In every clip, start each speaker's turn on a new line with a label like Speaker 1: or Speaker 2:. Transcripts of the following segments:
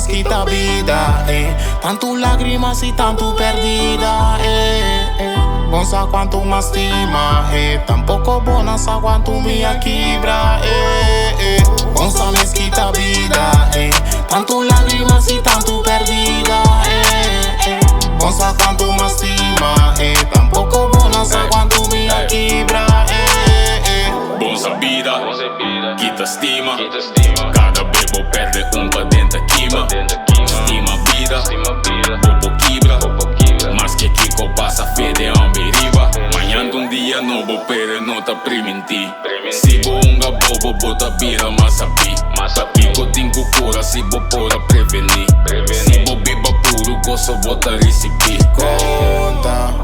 Speaker 1: mezquita vida, tanto lágrimas y tanto perdida, Bom sa quanto mastima, tampoco bona sa quanto minha quebra, Bom sa mezquita vida, tanto lágrimas y tanto perdida, Bom sa quanto mastima, tampoco bona sa quanto minha quebra,
Speaker 2: Bom sa vida, quita stima. Cada bebo perde pa dentro quima. Stima vida, bobo quebra. Mas que Kiko passa fede a beriva. Manhã dia novo, pero não tá prementir. Se bonga bobo, bota bira, mas sabi. Pico tinco cura, se bo pora prevenir. Se bo beba puro, gosto bota receber.
Speaker 1: Conta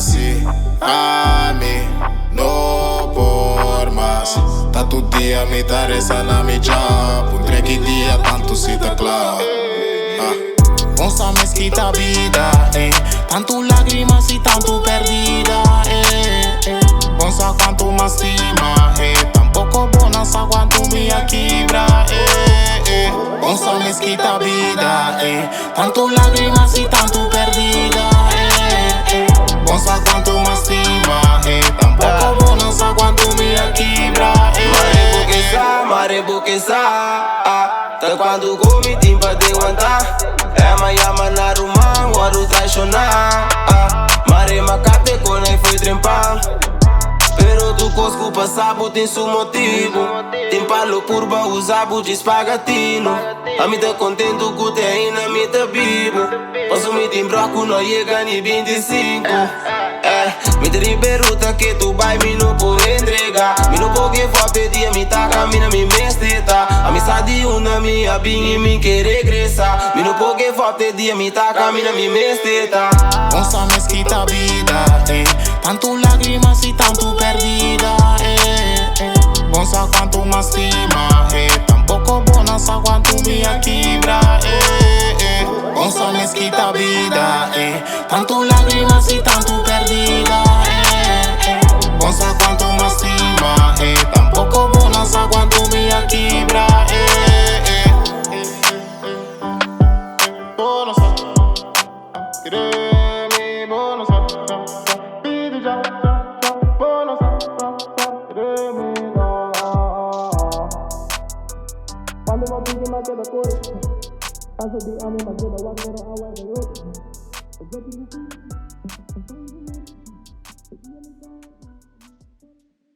Speaker 1: assim a mim, no por mais. Tá todo dia me dar essa na minha job. Um treque dia tanto se tá claro. Bom sa mezquita vida, tanto lágrimas y tanto perdida, Bom sa quanto mastima, tampoco bona sa quanto minha quebra, Bom sa mezquita vida, tanto lágrimas y tanto perdida, Bom sa quanto mastima, tampoco bona sa quanto minha quebra,
Speaker 3: Mare porque sa, tá quando come timpa de aguentar. Llama na rumang, waru traicionar. Mare macate con aí foi trempar. Pero tu cosco passabo tem su motivo. Tem palo purba usabo despagatino. A mim tá contento que te ainda me tá vivo. Posso me timbraco, não chega nem 25. Me riberuta que tu vai me não pode entregar. Me não pode voltar dia me tá caminha me mesteta. Amizade una minha bem e me quer regressar. Me não pode voltar dia me tá caminha me mesteta.
Speaker 1: Bom sa mezquita vida, tanto lágrimas y tanto perdida, Bom sa quanto mastima, tampoco bona sa quanto minha quebra, Bom sa mezquita vida, tanto lágrimas y tanto perdida, Bom sa quanto mastima, tampoco bona sa quanto minha quebra, Bona sa, creme, bona sa, pide já, bona sa, creme, quando uma pinga na queda cor, asa de ame na queda, o agora a ué da